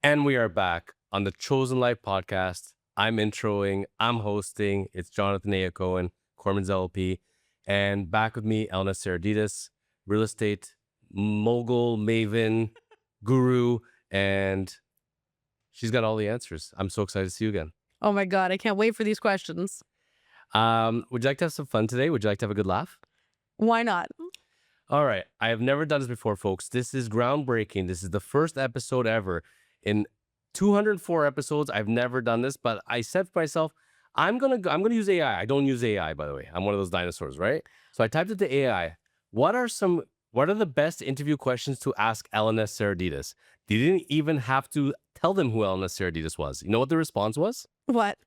And we are back on the Chosen Life podcast. I'm introing, I'm hosting. It's Jonathan Hacohen, Kormans LP. And back with me, Elena Saradidis, real estate mogul, maven, guru, and she's got all the answers. I'm so excited to see you again. Oh my God, I can't wait for these questions. Would you like to have some fun today? Would you like to have a good laugh? Why not? All right. I have never done this before, folks. This is groundbreaking. This is the first episode ever. In 204 episodes, I've never done this, but I said for myself, I'm gonna use AI. I don't use AI, by the way. I'm one of those dinosaurs, right? So I typed into AI. What are the best interview questions to ask Elena Saradidis? They didn't even have to tell them who Elena Saradidis was. You know what the response was? What?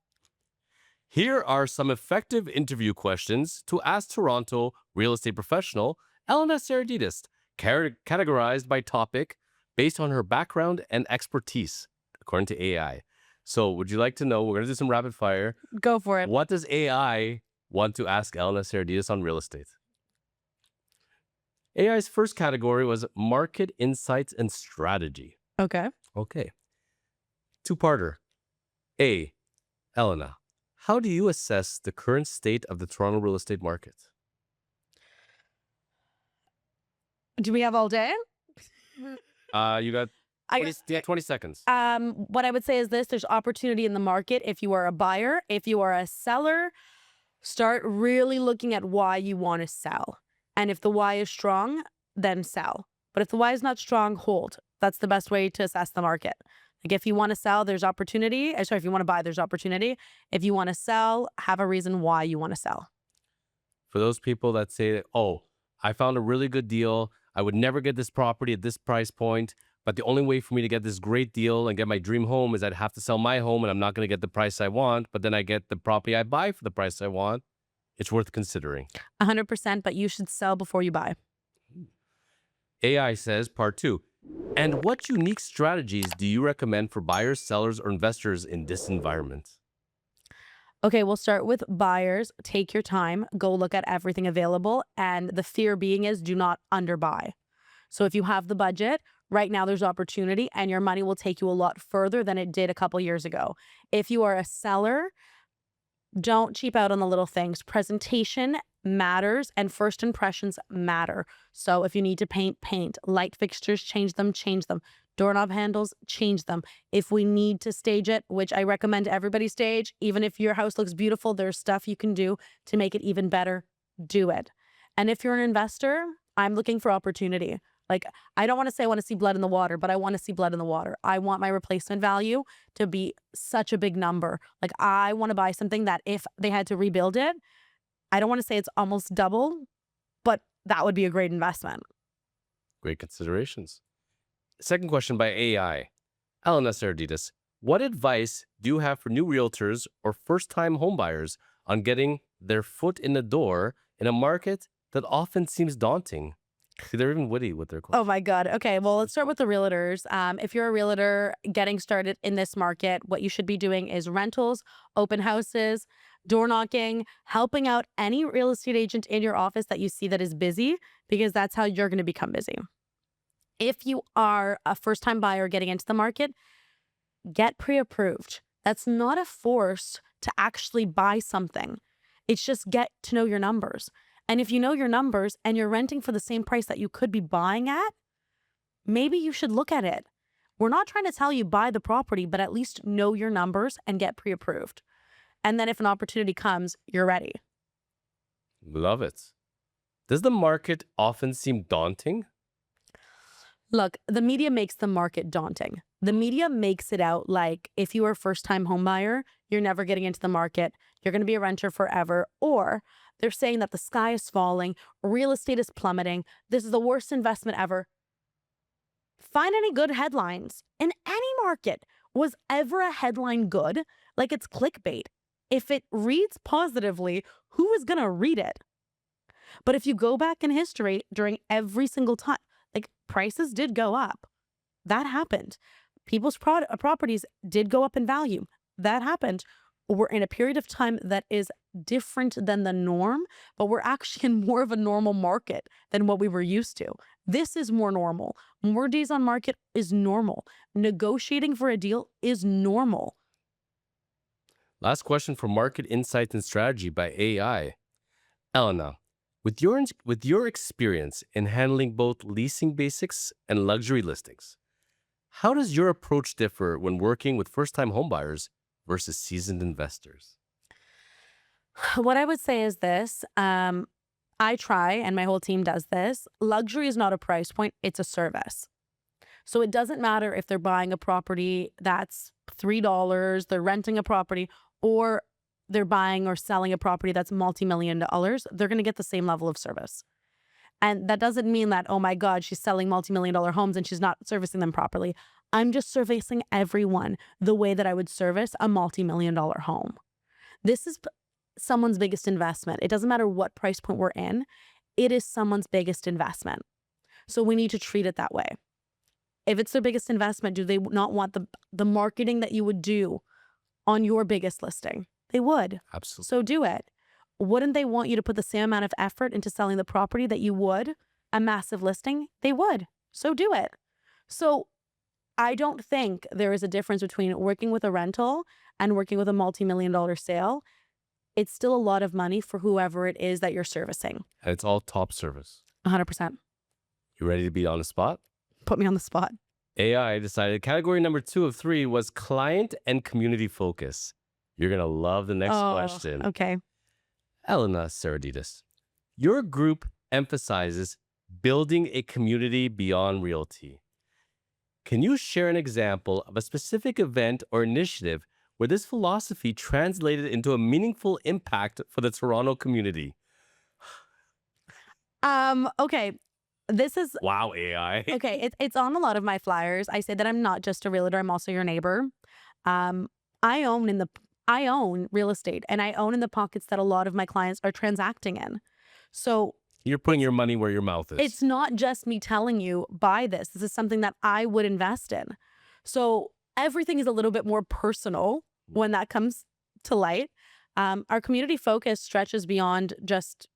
Here are some effective interview questions to ask Toronto real estate professional Elena Saradidis, categorized by topic based on her background and expertise, according to AI. So would you like to know, we're going to do some rapid fire. Go for it. What does AI want to ask Elena Saradidis on real estate? AI's first category was market insights and strategy. Okay. Okay. Two-parter. A, Elena, how do you assess the current state of the Toronto real estate market? Do we have all day? You got 20 seconds. What I would say is this: there's opportunity in the market. If you are a buyer, if you are a seller, start really looking at why you want to sell. And if the why is strong, then sell. But if the why is not strong, hold. That's the best way to assess the market. Like if you want to sell, there's opportunity. Sorry, if you want to buy, there's opportunity. If you want to sell, have a reason why you want to sell. For those people that say, oh, I found a really good deal. I would never get this property at this price point, but the only way for me to get this great deal and get my dream home is I'd have to sell my home and I'm not going to get the price I want, but then I get the property I buy for the price I want. It's worth considering. 100%, but you should sell before you buy. AI says, part 2. And what unique strategies do you recommend for buyers, sellers, or investors in this environment? Okay, we'll start with buyers. Take your time. Go look at everything available. And the fear being is do not underbuy. So if you have the budget, right now there's opportunity and your money will take you a lot further than it did a couple years ago. If you are a seller, don't cheap out on the little things. Presentation matters and first impressions matter. So if you need to paint. Light fixtures, change them. Doorknob handles, change them. If we need to stage it, which I recommend everybody stage, even if your house looks beautiful, there's stuff you can do to make it even better, do it. And if you're an investor, I'm looking for opportunity. Like, I don't want to say I want to see blood in the water, but I want to see blood in the water. I want my replacement value to be such a big number. Like, I want to buy something that if they had to rebuild it, I don't want to say it's almost double, but that would be a great investment. Great considerations. Second question by AI. Elena Saradidis, what advice do you have for new realtors or first-time homebuyers on getting their foot in the door in a market that often seems daunting? See, they're even witty with their questions. Oh my God. Okay, well, let's start with the realtors. If you're a realtor getting started in this market, what you should be doing is rentals, open houses, door knocking, helping out any real estate agent in your office that you see that is busy, because that's how you're going to become busy. If you are a first-time buyer getting into the market, get pre-approved. That's not a force to actually buy something. It's just get to know your numbers. And if you know your numbers and you're renting for the same price that you could be buying at, maybe you should look at it. We're not trying to tell you buy the property, but at least know your numbers and get pre-approved. And then if an opportunity comes, you're ready. Love it. Does the market often seem daunting? Look, the media makes the market daunting. The media makes it out like if you are a first-time home buyer, you're never getting into the market, you're going to be a renter forever, or they're saying that the sky is falling, real estate is plummeting, this is the worst investment ever. Find any good headlines in any market. Was ever a headline good? Like, it's clickbait. If it reads positively, who is going to read it? But if you go back in history during every single time, like, prices did go up. That happened. People's properties did go up in value. That happened. We're in a period of time that is different than the norm, but we're actually in more of a normal market than what we were used to. This is more normal. More days on market is normal. Negotiating for a deal is normal. Last question for Market Insights and Strategy by AI. Elena, with your experience in handling both leasing basics and luxury listings, how does your approach differ when working with first-time homebuyers versus seasoned investors? What I would say is this. I try, and my whole team does this. Luxury is not a price point, it's a service. So it doesn't matter if they're buying a property that's $3, they're renting a property, or they're buying or selling a property that's multi-million dollars, they're going to get the same level of service. And that doesn't mean that, oh my God, she's selling multi-million dollar homes and she's not servicing them properly. I'm just servicing everyone the way that I would service a multi-million dollar home. This is someone's biggest investment. It doesn't matter what price point we're in, it is someone's biggest investment. So we need to treat it that way. If it's their biggest investment, do they not want the marketing that you would do on your biggest listing? They would. Absolutely. So do it. Wouldn't they want you to put the same amount of effort into selling the property that you would a massive listing? They would. So do it. So I don't think there is a difference between working with a rental and working with a multi-million dollar sale. It's still a lot of money for whoever it is that you're servicing. And it's all top service. 100%. You ready to be on the spot? Put me on the spot. AI decided category number 2 of 3 was client and community focus. You're going to love the next question. Okay. Elena Saradidis, your group emphasizes building a community beyond realty. Can you share an example of a specific event or initiative where this philosophy translated into a meaningful impact for the Toronto community? Okay. This is Wow, AI. okay. It's on a lot of my flyers. I say that I'm not just a realtor, I'm also your neighbor. I own real estate, and I own in the pockets that a lot of my clients are transacting in. So You're putting your money where your mouth is. it's not just me telling you, buy this. This is something that I would invest in. So everything is a little bit more personal when that comes to light. Our community focus stretches beyond just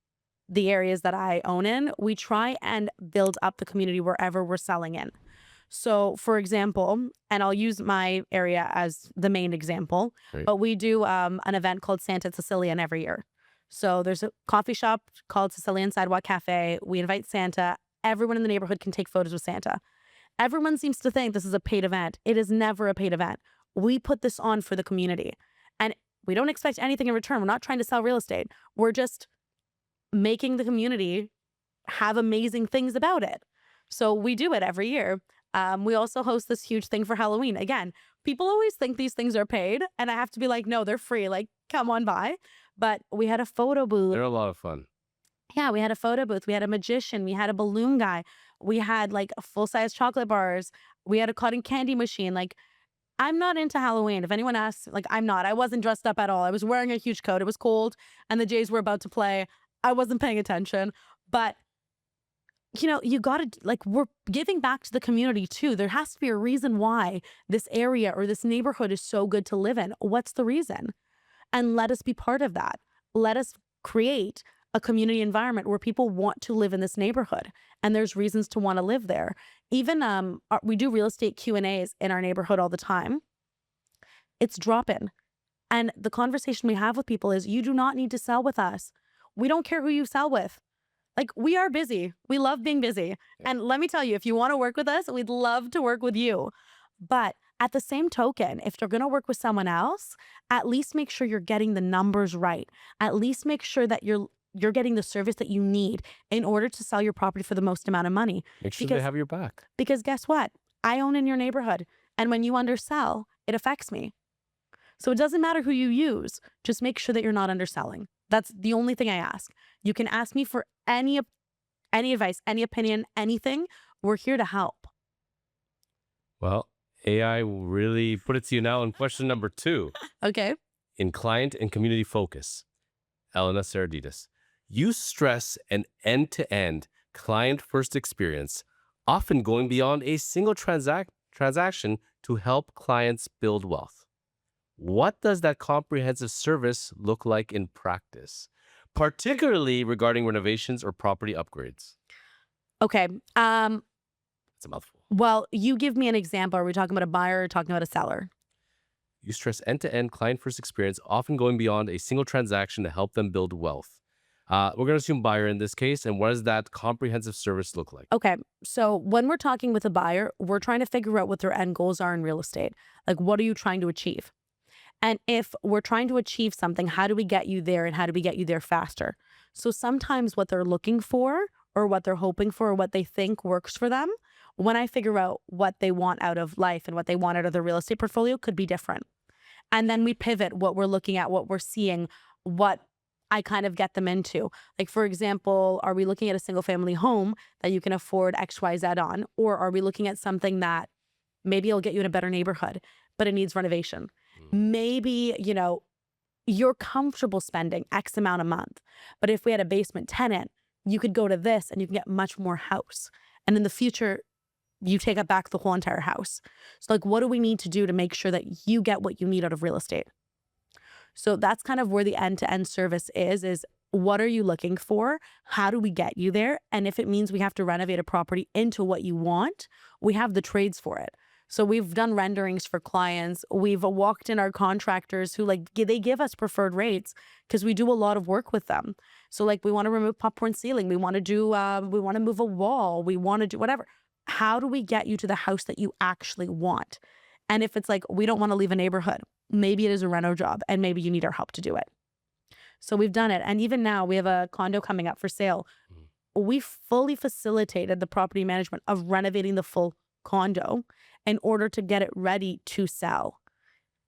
the areas that I own in. We try and build up the community wherever we're selling in. So, for example, and I'll use my area as the main example, Great. but we do an event called Santa Sicilian every year. So there's a coffee shop called Sicilian Sidewalk Cafe. We invite Santa. Everyone in the neighborhood can take photos with Santa. Everyone seems to think this is a paid event. It is never a paid event. We put this on for the community. And we don't expect anything in return. We're not trying to sell real estate. We're just making the community have amazing things about it. So we do it every year. We also host this huge thing for Halloween. Again, people always think these things are paid, and I have to be like, no, they're free. Like, come on by. But we had a photo booth. They're a lot of fun. Yeah, we had a photo booth. We had a magician. We had a balloon guy. We had like full-size chocolate bars. We had a cotton candy machine. Like, I'm not into Halloween. If anyone asks, like, I'm not. I wasn't dressed up at all. I was wearing a huge coat. It was cold, and the Jays were about to play. I wasn't paying attention. But you got to, like, we're giving back to the community too. There has to be a reason why this area or this neighborhood is so good to live in. What's the reason? And let us be part of that. Let us create a community environment where people want to live in this neighborhood, and there's reasons to want to live there. Even we do real estate Q&As in our neighborhood all the time. It's drop-in. And the conversation we have with people is, you do not need to sell with us. We don't care who you sell with. Like, we are busy. We love being busy. And let me tell you, if you want to work with us, we'd love to work with you. But at the same token, if they're going to work with someone else, at least make sure you're getting the numbers right. At least make sure that you're getting the service that you need in order to sell your property for the most amount of money. Make sure they have your back. Because guess what? I own in your neighborhood. And when you undersell, it affects me. So it doesn't matter who you use. Just make sure that you're not underselling. That's the only thing I ask. You can ask me for any advice, any opinion, anything. We're here to help. Well, AI will really put it to you now in question number 2. Okay. In client and community focus, Elena Saradidis, you stress an end-to-end client-first experience, often going beyond a single transaction to help clients build wealth. What does that comprehensive service look like in practice, particularly regarding renovations or property upgrades? Okay. It's a mouthful. Well, you give me an example. Are we talking about a buyer or talking about a seller? You stress end-to-end client-first experience, often going beyond a single transaction to help them build wealth. We're going to assume buyer in this case. And what does that comprehensive service look like? Okay. So when we're talking with a buyer, we're trying to figure out what their end goals are in real estate. Like, what are you trying to achieve? And if we're trying to achieve something, how do we get you there and how do we get you there faster? So sometimes what they're looking for or what they're hoping for or what they think works for them, when I figure out what they want out of life and what they want out of their real estate portfolio could be different. And then we pivot what we're looking at, what we're seeing, what I kind of get them into. Like, for example, are we looking at a single family home that you can afford XYZ on? Or are we looking at something that maybe it'll get you in a better neighborhood, but it needs renovation? Maybe, you're comfortable spending X amount a month. But if we had a basement tenant, you could go to this and you can get much more house. And in the future, you take up back the whole entire house. So, like, what do we need to do to make sure that you get what you need out of real estate? So that's kind of where the end-to-end service is what are you looking for? How do we get you there? And if it means we have to renovate a property into what you want, we have the trades for it. So we've done renderings for clients. We've walked in our contractors who they give us preferred rates because we do a lot of work with them. So like we want to remove popcorn ceiling. We want to do, we want to move a wall. We want to do whatever. How do we get you to the house that you actually want? And if it's like, we don't want to leave a neighborhood, maybe it is a reno job and maybe you need our help to do it. So we've done it. And even now we have a condo coming up for sale. We fully facilitated the property management of renovating the full condo in order to get it ready to sell.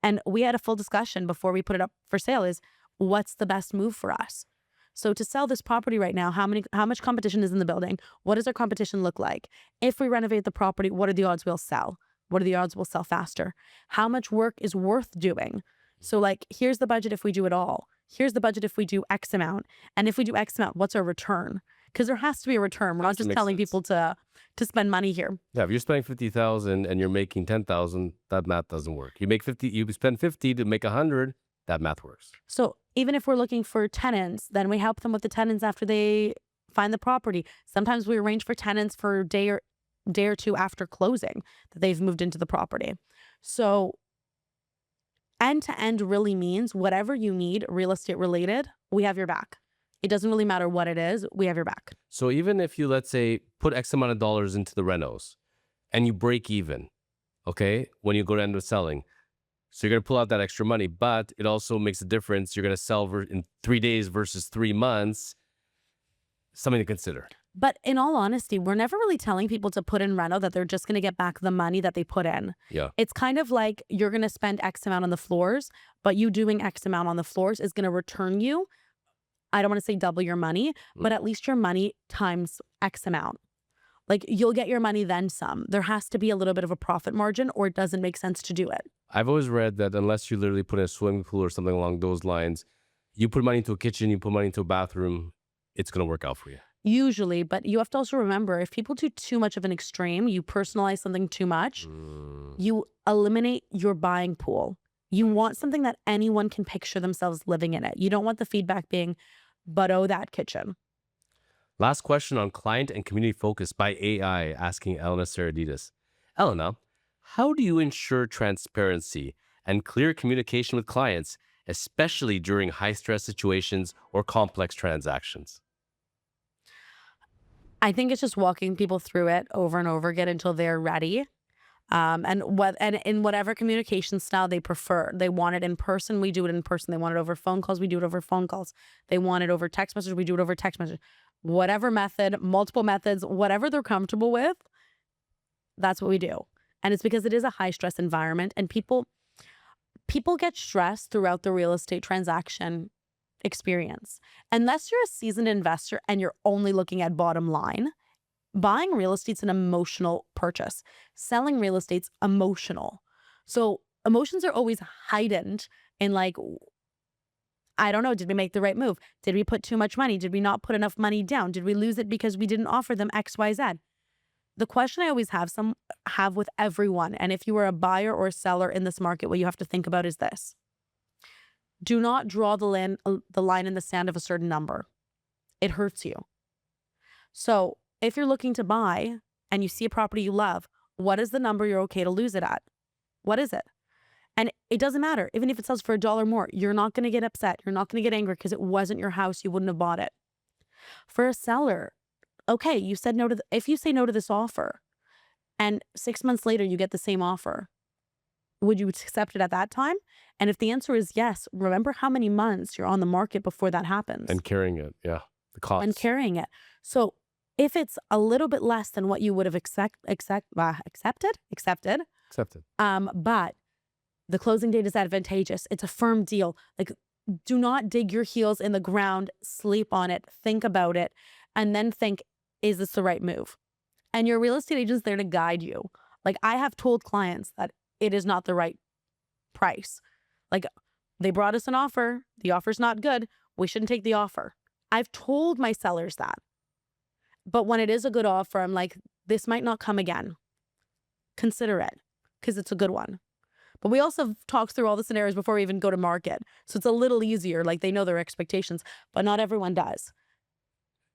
And we had a full discussion before we put it up for sale is what's the best move for us? So to sell this property right now, how much competition is in the building? What does our competition look like? If we renovate the property, what are the odds we'll sell? What are the odds we'll sell faster? How much work is worth doing? So like, here's the budget if we do it all. Here's the budget if we do X amount. And if we do X amount, what's our return? Because there has to be a return. We're not just telling people to spend money here. Yeah, if you're spending 50,000 and you're making 10,000, that math doesn't work. You spend 50 to make 100, that math works. So even if we're looking for tenants, then we help them with the tenants after they find the property. Sometimes we arrange for tenants for a day or two after closing that they've moved into the property. So end to end really means whatever you need real estate related, we have your back. It doesn't really matter what it is, we have your back. So even if you, let's say, put X amount of dollars into the renos and you break even, okay, when you go to end up selling, so you're going to pull out that extra money, but it also makes a difference. You're going to sell in 3 days versus 3 months. Something to consider. But in all honesty, we're never really telling people to put in reno that they're just going to get back the money that they put in. Yeah. It's kind of like you're going to spend X amount on the floors, but you doing X amount on the floors is going to return you, I don't want to say double your money, but at least your money times X amount. Like you'll get your money then some. There has to be a little bit of a profit margin or it doesn't make sense to do it. I've always read that unless you literally put in a swimming pool or something along those lines, you put money into a kitchen, you put money into a bathroom, it's going to work out for you. Usually, but you have to also remember if people do too much of an extreme, you personalize something too much, you eliminate your buying pool. You want something that anyone can picture themselves living in it. You don't want the feedback being, but oh, that kitchen. Last question on client and community focus by AI, asking Elena Saradidis. Elena, how do you ensure transparency and clear communication with clients, especially during high-stress situations or complex transactions? I think it's just walking people through it over and over again until they're ready. And in whatever communication style they prefer. They want it in person, we do it in person. They want it over phone calls, we do it over phone calls. They want it over text message, we do it over text message. Whatever method, multiple methods, whatever they're comfortable with, that's what we do. And it's because it is a high stress environment and people get stressed throughout the real estate transaction experience. Unless you're a seasoned investor and you're only looking at bottom line, buying real estate's an emotional purchase. Selling real estate's emotional. So emotions are always heightened in like, I don't know, did we make the right move? Did we put too much money? Did we not put enough money down? Did we lose it because we didn't offer them X, Y, Z? The question I always have with everyone, and if you are a buyer or a seller in this market, what you have to think about is this. Do not draw the line in the sand of a certain number. It hurts you. So if you're looking to buy and you see a property you love, what is the number you're okay to lose it at? What is it? And it doesn't matter. Even if it sells for $1 more, you're not going to get upset. You're not going to get angry because it wasn't your house. You wouldn't have bought it. For a seller, okay, you said no to if you say no to this offer and 6 months later you get the same offer, would you accept it at that time? And if the answer is yes, remember how many months you're on the market before that happens. And carrying it. Yeah. The cost. And carrying it. So if it's a little bit less than what you would have accepted, but the closing date is advantageous, it's a firm deal. Like, do not dig your heels in the ground, sleep on it, think about it, and then think, is this the right move? And your real estate agent's there to guide you. Like, I have told clients that it is not the right price. Like, they brought us an offer. The offer's not good. We shouldn't take the offer. I've told my sellers that. But when it is a good offer, I'm like, this might not come again. Consider it because it's a good one. But we also talk through all the scenarios before we even go to market. So it's a little easier. Like, they know their expectations, but not everyone does.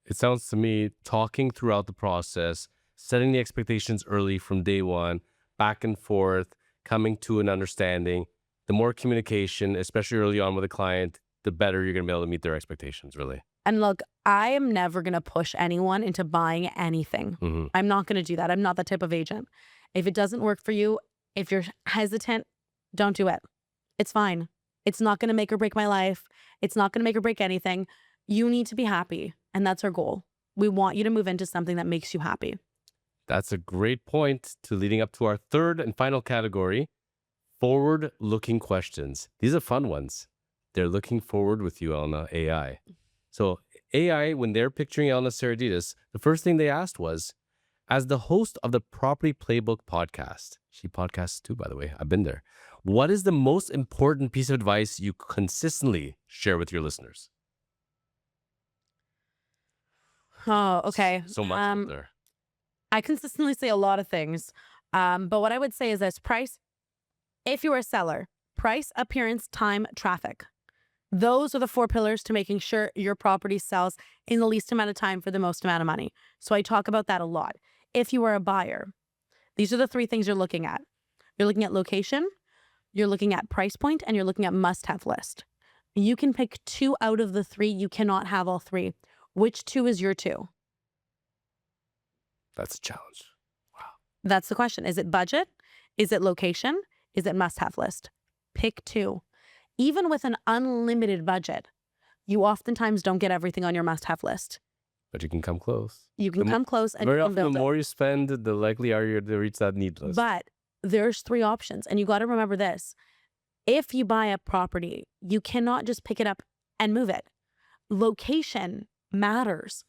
It sounds to me, talking throughout the process, setting the expectations early from day one, back and forth, coming to an understanding, the more communication, especially early on with a client, the better you're going to be able to meet their expectations, really. And look, I am never going to push anyone into buying anything. Mm-hmm. I'm not going to do that. I'm not that type of agent. If it doesn't work for you, if you're hesitant, don't do it. It's fine. It's not going to make or break my life. It's not going to make or break anything. You need to be happy. And that's our goal. We want you to move into something that makes you happy. That's a great point to leading up to our third and final category, forward-looking questions. These are fun ones. They're looking forward with you, Elena, AI. So AI, when they're picturing Elena Saradidis, the first thing they asked was, as the host of the Property Playbook podcast, she podcasts too, by the way, I've been there. What is the most important piece of advice you consistently share with your listeners? Oh, okay. So much out there. I consistently say a lot of things. But what I would say is this: price, if you're a seller, price, appearance, time, traffic. Those are the 4 pillars to making sure your property sells in the least amount of time for the most amount of money. So I talk about that a lot. If you are a buyer, these are the 3 things you're looking at. You're looking at location, you're looking at price point, and you're looking at must-have list. You can pick 2 out of the 3. You cannot have all 3. Which 2 is your 2? That's a challenge. Wow. That's the question. Is it budget? Is it location? Is it must-have list? Pick 2. Even with an unlimited budget, you oftentimes don't get everything on your must-have list. But you can come close. You can come close and very you can often, build the it. more you spend, the likely are you to reach that need list. But there's 3 options, and you got to remember this. If you buy a property, you cannot just pick it up and move it. Location matters.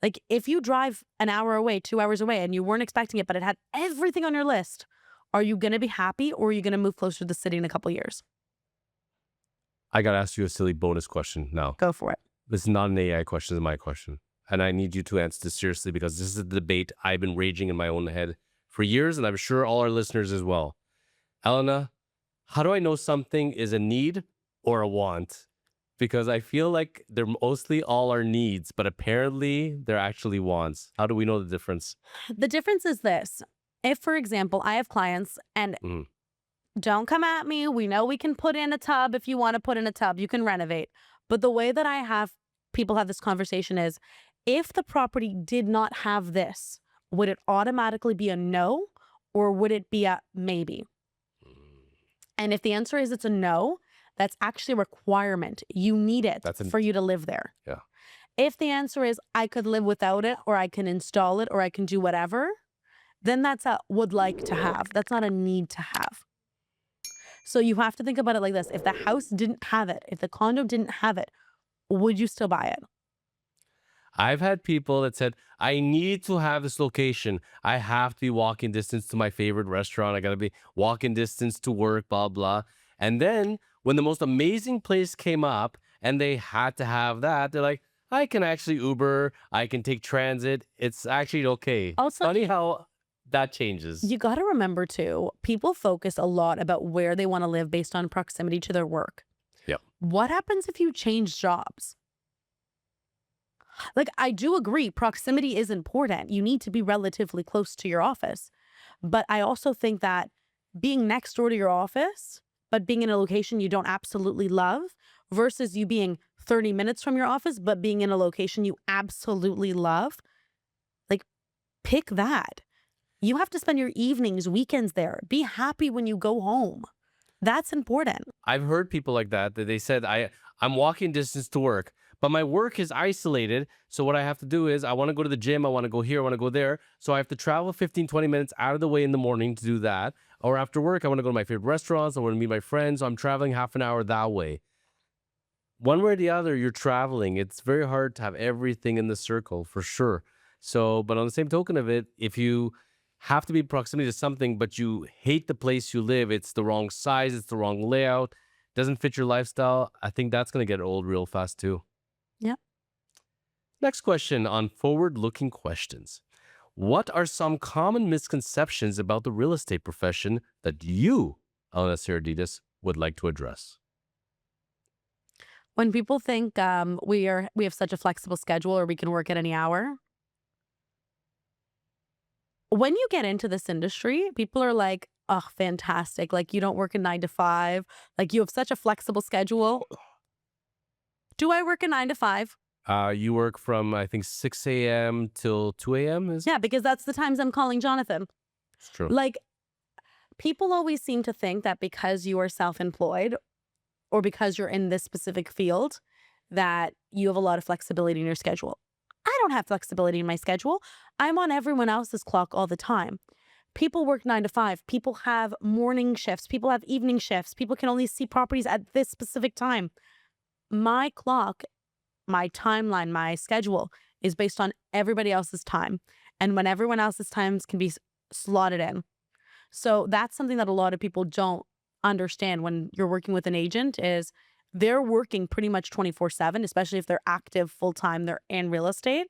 Like, if you drive an hour away, 2 hours away, and you weren't expecting it, but it had everything on your list, are you going to be happy, or are you going to move closer to the city in a couple of years? I got to ask you a silly bonus question now. Go for it. This is not an AI question, it's my question. And I need you to answer this seriously because this is a debate I've been raging in my own head for years, and I'm sure all our listeners as well. Elena, how do I know something is a need or a want? Because I feel like they're mostly all our needs, but apparently they're actually wants. How do we know the difference? The difference is this. If, for example, I have clients and don't come at me. We know we can put in a tub. If you want to put in a tub, you can renovate. But the way that I have people have this conversation is, if the property did not have this, would it automatically be a no, or would it be a maybe? And if the answer is it's a no, that's actually a requirement. You need it for you to live there. Yeah. If the answer is I could live without it, or I can install it, or I can do whatever, then that's a would like to have. That's not a need to have. So you have to think about it like this. If the house didn't have it, if the condo didn't have it, would you still buy it? I've had people that said, I need to have this location. I have to be walking distance to my favorite restaurant. I got to be walking distance to work, blah, blah. And then when the most amazing place came up and they had to have that, they're like, I can actually Uber. I can take transit. It's actually okay. Also, funny how that changes. You got to remember too, people focus a lot about where they want to live based on proximity to their work. Yep. What happens if you change jobs? Like, I do agree, proximity is important. You need to be relatively close to your office. But I also think that being next door to your office, but being in a location you don't absolutely love, versus you being 30 minutes from your office, but being in a location you absolutely love, like, pick that. You have to spend your evenings, weekends there. Be happy when you go home. That's important. I've heard people like that they said I'm walking distance to work, but my work is isolated. So what I have to do is I want to go to the gym, I want to go here, I want to go there. So I have to travel 15, 20 minutes out of the way in the morning to do that. Or after work, I want to go to my favorite restaurants, I want to meet my friends. So I'm traveling half an hour that way. One way or the other, you're traveling. It's very hard to have everything in the circle for sure. So, but on the same token of it, if you have to be in proximity to something, but you hate the place you live, it's the wrong size, it's the wrong layout, doesn't fit your lifestyle, I think that's going to get old real fast too. Yep. Next question on forward looking questions. What are some common misconceptions about the real estate profession that you, Elena Saradidis, would like to address? When people think we have such a flexible schedule or we can work at any hour, when you get into this industry, people are like, oh, fantastic. Like, you don't work a 9 to 5. Like, you have such a flexible schedule. Do I work a 9 to 5? You work from, I think, 6 a.m. till 2 a.m. Is Yeah, because that's the times I'm calling Jonathan. It's true. Like, people always seem to think that because you are self-employed or because you're in this specific field, that you have a lot of flexibility in your schedule. I don't have flexibility in my schedule. I'm on everyone else's clock all the time. People work 9 to 5. People have morning shifts. People have evening shifts. People can only see properties at this specific time. My clock, my timeline, my schedule is based on everybody else's time and when everyone else's times can be slotted in. So that's something that a lot of people don't understand when you're working with an agent is they're working pretty much 24/7, especially if they're active full time, they're in real estate.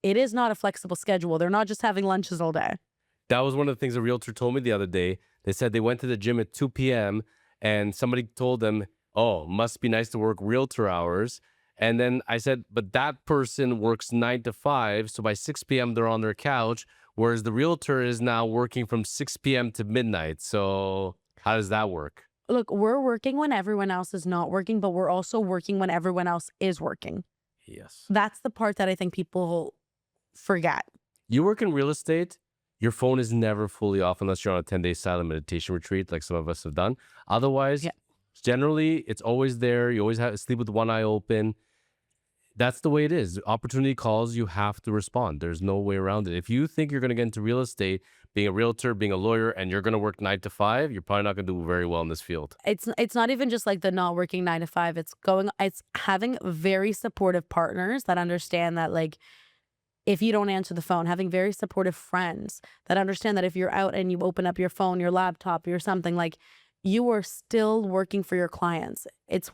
It is not a flexible schedule. They're not just having lunches all day. That was one of the things a realtor told me the other day. They said they went to the gym at 2 p.m. and somebody told them, oh, must be nice to work realtor hours. And then I said, but that person works 9 to 5. So by 6 p.m., they're on their couch, whereas the realtor is now working from 6 p.m. to midnight. So how does that work? Look, we're working when everyone else is not working, but we're also working when everyone else is working. Yes. That's the part that I think people forget. You work in real estate, your phone is never fully off unless you're on a 10-day silent meditation retreat like some of us have done. Otherwise, Yeah. generally, it's always there. You always have to sleep with one eye open. That's the way it is. Opportunity calls, you have to respond. There's no way around it. If you think you're going to get into real estate, being a realtor, being a lawyer, and you're going to work 9 to 5, you're probably not going to do very well in this field. It's not even just like the not working 9 to 5. It's having very supportive partners that understand that, like, if you don't answer the phone, having very supportive friends that understand that if you're out and you open up your phone, your laptop, your something, like, you are still working for your clients. It's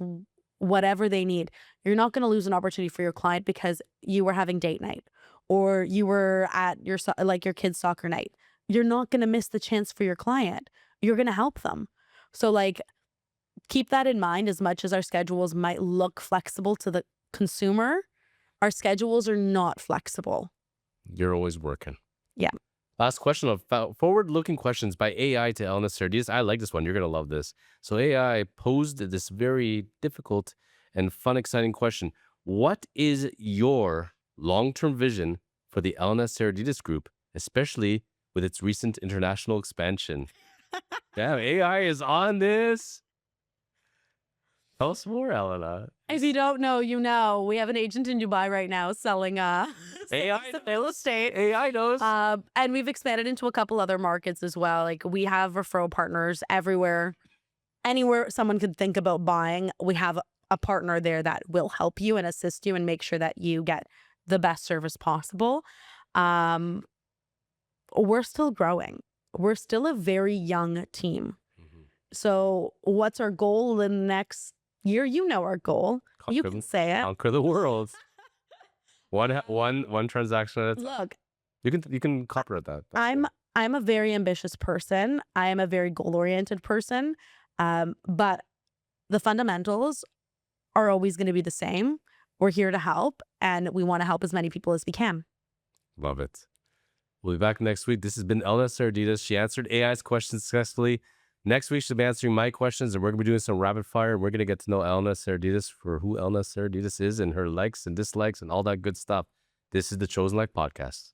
whatever they need. You're not going to lose an opportunity for your client because you were having date night or you were at your kid's soccer night. You're not going to miss the chance for your client. You're going to help them. So, like, keep that in mind. As much as our schedules might look flexible to the consumer, our schedules are not flexible. You're always working. Yeah. Last question of forward-looking questions by AI to Elena Saradidis. I like this one. You're going to love this. So AI posed this very difficult and fun, exciting question. What is your long-term vision for the Elena Saradidis Group, especially with its recent international expansion? Damn, AI is on this. Tell us more, Elena. If you don't know, you know. We have an agent in Dubai right now selling AI real estate. AI knows. And we've expanded into a couple other markets as well. Like, we have referral partners everywhere. Anywhere someone could think about buying, we have a partner there that will help you and assist you and make sure that you get the best service possible. We're still growing. We're still a very young team. Mhm. So what's our goal in the next year? You know our goal. You can say it. Conquer the world. One transaction at a time. Look, You can copyright that. I'm a very ambitious person. I am a very goal-oriented person. But the fundamentals are always going to be the same. We're here to help, and we want to help as many people as we can. Love it. We'll be back next week. This has been Elena Saradidis. She answered AI's questions successfully. Next week, she'll be answering my questions, and we're going to be doing some rapid fire. We're going to get to know Elena Saradidis for who Elena Saradidis is and her likes and dislikes and all that good stuff. This is the Chosen Life Podcast.